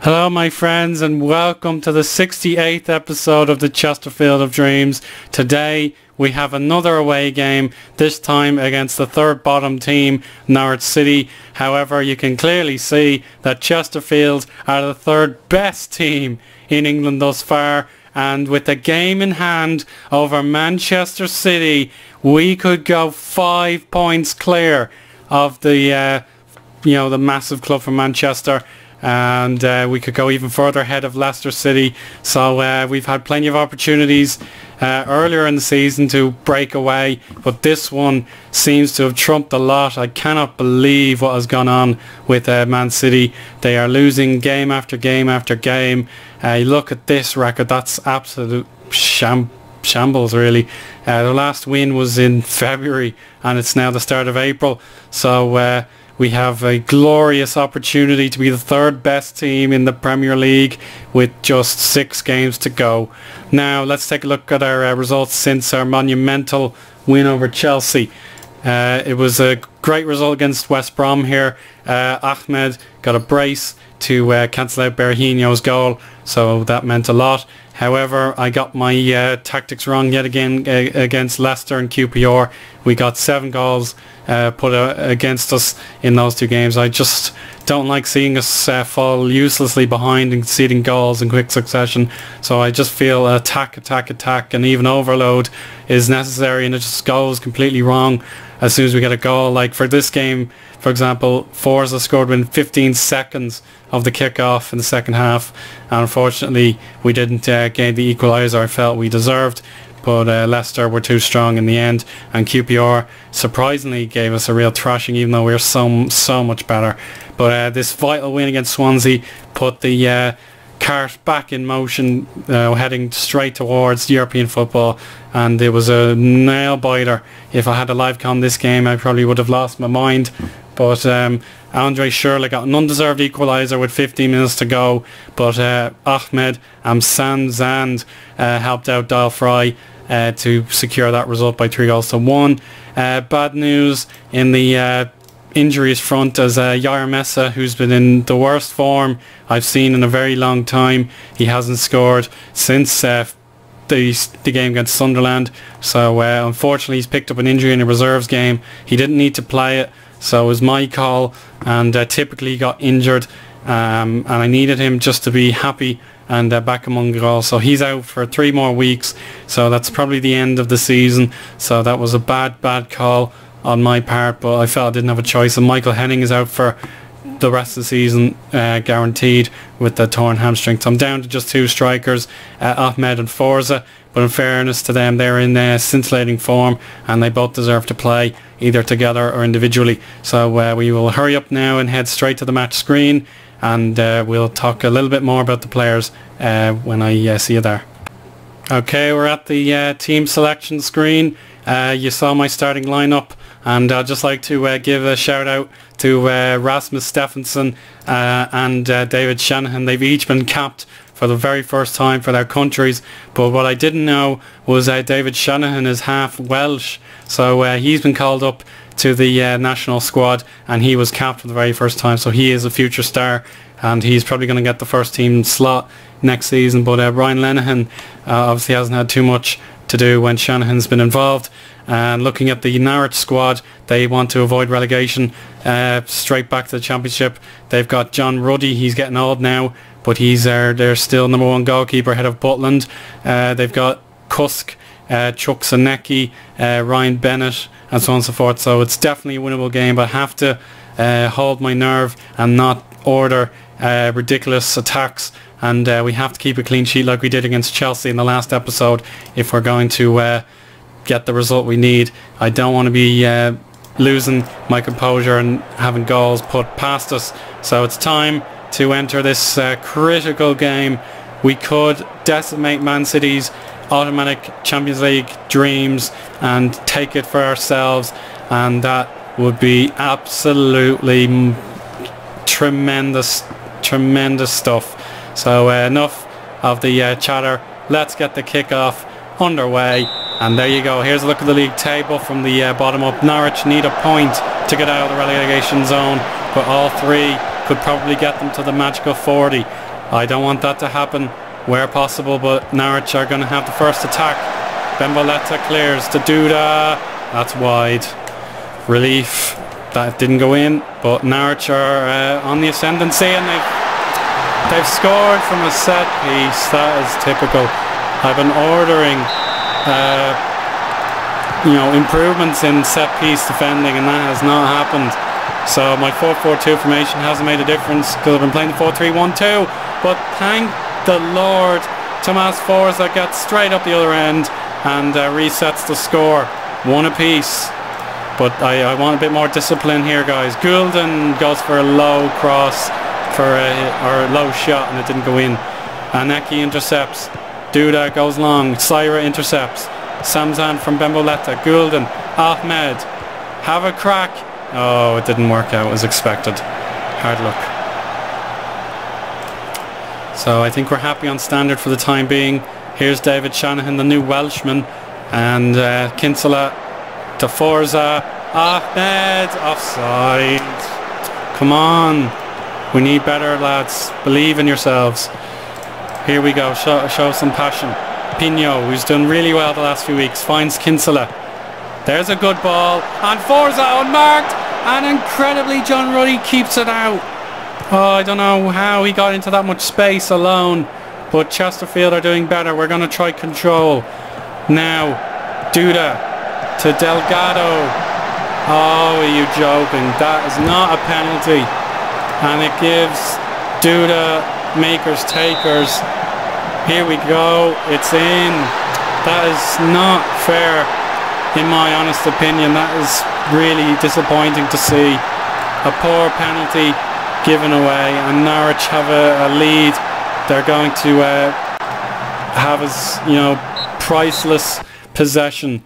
Hello my friends, and welcome to the 68th episode of the Chesterfield of Dreams. Today we have another away game, this time against the third bottom team, Norwich City. However, you can clearly see that Chesterfield are the third best team in England thus far, and with the game in hand over Manchester City, we could go 5 points clear of the the massive club from Manchester. And we could go even further ahead of Leicester City. So we've had plenty of opportunities earlier in the season to break away, but this one seems to have trumped a lot. I cannot believe what has gone on with Man City. They are losing game after game after game. You look at this record, that's absolute shambles really. The last win was in February and it's now the start of April. So we have a glorious opportunity to be the third best team in the Premier League with just 6 games to go. Now let's take a look at our results since our monumental win over Chelsea. It was a great result against West Brom here. Ahmed got a brace to cancel out Berahino's goal, so that meant a lot. However, I got my tactics wrong yet again against Leicester and QPR. We got 7 goals put against us in those 2 games. I just don't like seeing us fall uselessly behind and conceding goals in quick succession. So I just feel attack, and even overload is necessary, and it just goes completely wrong as soon as we get a goal. Like for this game, for example, Forza scored within 15 seconds of the kickoff in the second half, and unfortunately we didn't gain the equaliser I felt we deserved. But Leicester were too strong in the end, and QPR surprisingly gave us a real thrashing, even though we were so much better. But this vital win against Swansea put the cart back in motion, heading straight towards European football, and it was a nail biter. If I had a live com this game, I probably would have lost my mind. But Andre Schürrle got an undeserved equaliser with 15 minutes to go, but Ahmed and Zand helped out Dial Fry to secure that result by 3-1. Bad news in the injuries front, as Yair Mensah, who's been in the worst form I've seen in a very long time, he hasn't scored since the game against Sunderland. So unfortunately he's picked up an injury in a reserves game. He didn't need to play it, so it was my call, and typically he got injured, and I needed him just to be happy and back among the goals. So he's out for 3 more weeks, so that's probably the end of the season. So that was a bad call on my part, but I felt I didn't have a choice. And Michael Henning is out for the rest of the season, guaranteed, with the torn hamstring. So I'm down to just 2 strikers, Ahmed and Forza, but in fairness to them, they're in scintillating form and they both deserve to play either together or individually. So we will hurry up now and head straight to the match screen, and we'll talk a little bit more about the players when I see you there. Okay, we're at the team selection screen. You saw my starting lineup, and I'd just like to give a shout out to Rasmus Stephenson and David Shanahan. They've each been capped for the very first time for their countries, but what I didn't know was David Shanahan is half Welsh, so he's been called up to the national squad, and he was capped for the very first time, so he is a future star, and he's probably going to get the first team slot next season. But Ryan Lenihan obviously hasn't had too much to do when Shanahan's been involved. And looking at the Norwich squad, they want to avoid relegation straight back to the Championship. They've got John Ruddy, he's getting old now, but he's they're still #1 goalkeeper ahead of Butland. They've got Kusk, Chuck Zanecki, Ryan Bennett, and so on and so forth. So it's definitely a winnable game, but I have to hold my nerve and not order ridiculous attacks, and we have to keep a clean sheet like we did against Chelsea in the last episode if we're going to get the result we need. I don't want to be losing my composure and having goals put past us. So it's time to enter this critical game. We could decimate Man City's automatic Champions League dreams and take it for ourselves, and that would be absolutely tremendous stuff. So enough of the chatter, let's get the kick-off underway. And there you go, here's a look at the league table from the bottom up. Norwich need a point to get out of the relegation zone, but all 3 could probably get them to the magical 40. I don't want that to happen where possible, but Norwich are going to have the first attack. Bemboletta clears to Duda. That's wide. Relief. That didn't go in, but Norwich are on the ascendancy, and they've scored from a set piece. That is typical. I've been ordering improvements in set piece defending, and that has not happened. So my 4-4-2 formation hasn't made a difference because I've been playing the 4-3-1-2. But thank the Lord, Tomas Forza gets straight up the other end and resets the score. One apiece. But I want a bit more discipline here, guys. Goulden goes for a low cross or a low shot, and it didn't go in. Aneki intercepts. Duda goes long. Syra intercepts. Samzan from Bemboletta. Goulden. Ahmed. Have a crack. Oh, it didn't work out as expected. Hard luck. So I think we're happy on standard for the time being. Here's David Shanahan, the new Welshman. And Kinsella to Forza. Ahmed. Offside. Come on. We need better, lads. Believe in yourselves. Here we go. Show some passion. Pino, who's done really well the last few weeks, finds Kinsella. There's a good ball. And Forza unmarked. And incredibly, John Ruddy keeps it out. Oh, I don't know how he got into that much space alone. But Chesterfield are doing better. We're going to try control. Now, Duda to Delgado. Oh, are you joking? That is not a penalty. And it gives Duda makers takers. Here we go. It's in. That is not fair, in my honest opinion. That is really disappointing to see. A poor penalty given away, and Norwich have a lead. They're going to have as priceless possession.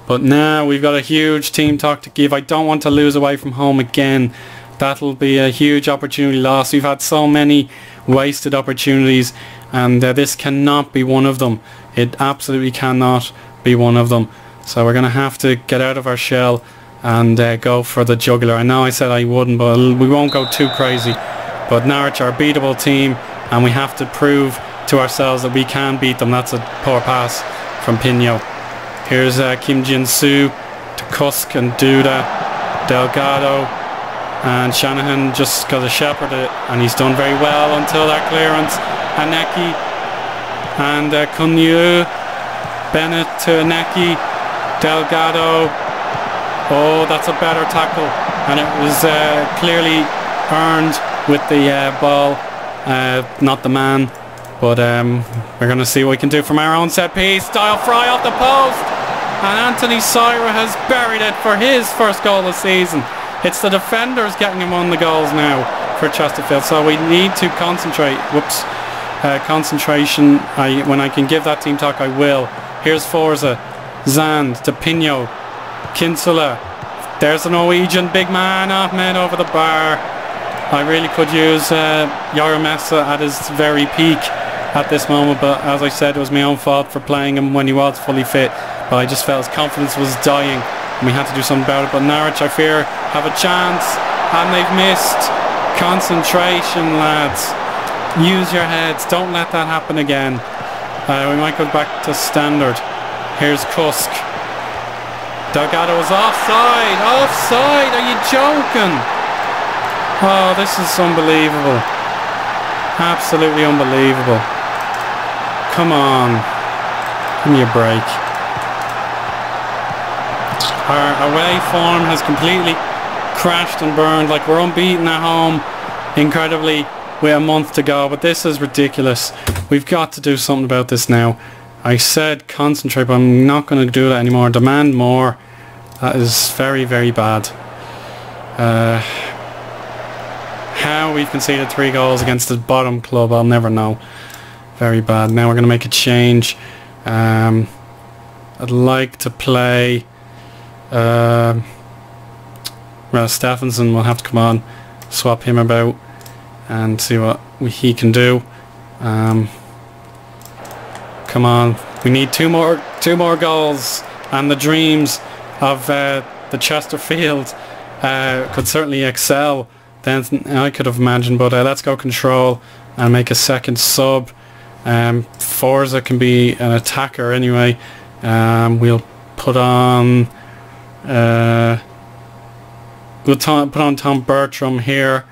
But now we've got a huge team talk to give. I don't want to lose away from home again. That'll be a huge opportunity lost. We've had so many wasted opportunities, and this cannot be one of them. It absolutely cannot be one of them. So we're going to have to get out of our shell and go for the jugular. I know I said I wouldn't, but we won't go too crazy. But Norwich are a beatable team, and we have to prove to ourselves that we can beat them. That's a poor pass from Pino. Here's Kim Jin-soo to Kusk and Duda. Delgado. And Shanahan just got to shepherd it, and he's done very well until that clearance. Aneki and Kunyu. Bennett to Aneki. Delgado. Oh, that's a better tackle, and it was clearly earned with the ball, not the man. But we're going to see what we can do from our own set piece. Style fry off the post, and Anthony Syra has buried it for his first goal of the season. It's the defenders getting him on the goals now for Chesterfield, so we need to concentrate. Whoops. Concentration. When I can give that team talk, I will. Here's Forza. Zand to Pino. Kinsella. There's the Norwegian big man, Ahmed, over the bar. I really could use Yaramesa at his very peak at this moment, but as I said, it was my own fault for playing him when he was fully fit. But I just felt his confidence was dying, and we had to do something about it. But Norwich, I fear, have a chance, and they've missed. Concentration, lads. Use your heads. Don't let that happen again. We might go back to standard. Here's Kusk. Delgado is offside. Offside. Are you joking? Oh, this is unbelievable. Absolutely unbelievable. Come on. Give me a break. Our away form has completely crashed and burned. Like, we're unbeaten at home. Incredibly, with a month to go. But this is ridiculous. We've got to do something about this now. I said concentrate, but I'm not going to do that anymore. Demand more. That is very, very bad. How we've conceded 3 goals against the bottom club, I'll never know. Very bad. Now we're going to make a change. I'd like to play... well, Stephenson will have to come on. Swap him about and see what he can do. Come on, we need two more goals, and the dreams of the Chesterfield could certainly excel than I could have imagined. But let's go control and make a second sub. Forza can be an attacker anyway. We'll put on put on Tom Bertram here,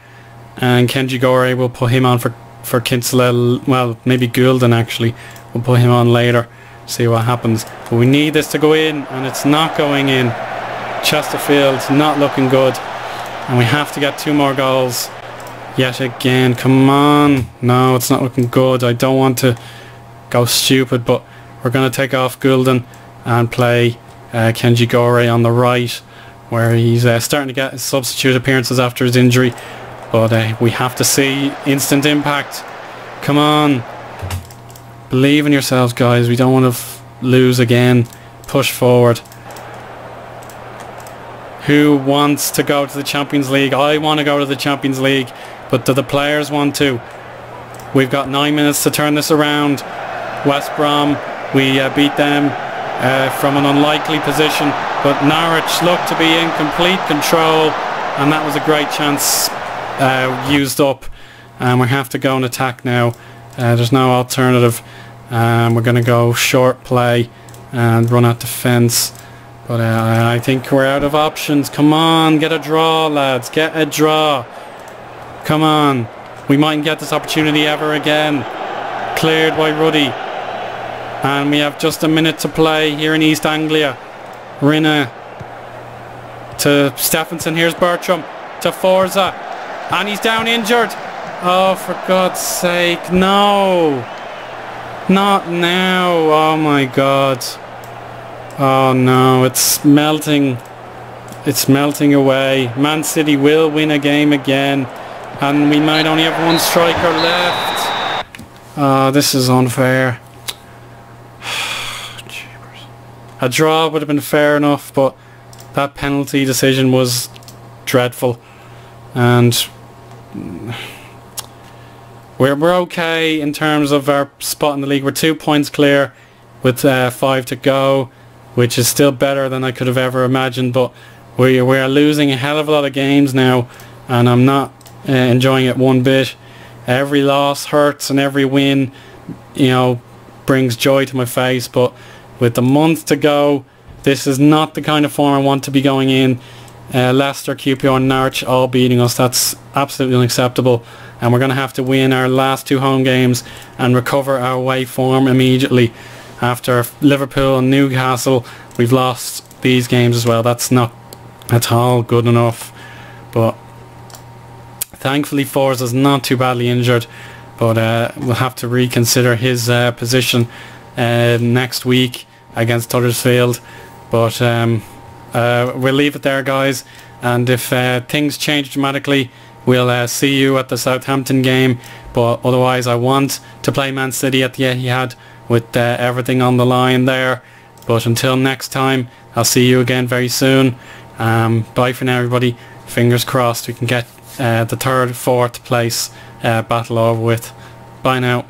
and Kenji Gore, we'll put him on for Kinsella. Well, maybe Goulden actually. We'll put him on later, see what happens. But we need this to go in, and it's not going in. Chesterfield's not looking good, and we have to get 2 more goals yet again. Come on. No, it's not looking good. I don't want to go stupid, but we're going to take off Goulden and play Kenji Gore on the right, where he's starting to get his substitute appearances after his injury. But we have to see instant impact. Come on. Believe in yourselves, guys. We don't want to lose again. Push forward. Who wants to go to the Champions League? I want to go to the Champions League, but do the players want to? We've got 9 minutes to turn this around. West Brom, we beat them from an unlikely position, but Norwich looked to be in complete control, and that was a great chance used up. And we have to go and attack now. There's no alternative. We're going to go short play and run at defence. But I think we're out of options. Come on, get a draw, lads. Get a draw. Come on. We mightn't get this opportunity ever again. Cleared by Ruddy. And we have just a minute to play here in East Anglia. Rinne to Stephenson. Here's Bertram to Forza. And he's down injured. Oh, for God's sake. No. Not now. Oh my God. Oh no, it's melting. It's melting away. Man City will win a game again, and we might only have 1 striker left. Oh, this is unfair. A draw would have been fair enough, but that penalty decision was dreadful. And we're okay in terms of our spot in the league. We're 2 points clear with 5 to go, which is still better than I could have ever imagined, but we are losing a hell of a lot of games now, and I'm not enjoying it one bit. Every loss hurts, and every win, you know, brings joy to my face, but with the month to go, this is not the kind of form I want to be going in. Leicester, QPR and Norwich all beating us. That's absolutely unacceptable, and we're going to have to win our last 2 home games and recover our away form immediately. After Liverpool and Newcastle, we've lost these games as well. That's not at all good enough. But thankfully Forza's not too badly injured, but we'll have to reconsider his position next week against Huddersfield. But we'll leave it there, guys, and if things change dramatically, we'll see you at the Southampton game. But otherwise, I want to play Man City at the Etihad with everything on the line there. But until next time, I'll see you again very soon. Bye for now, everybody. Fingers crossed we can get the 3rd, 4th place battle over with. Bye now.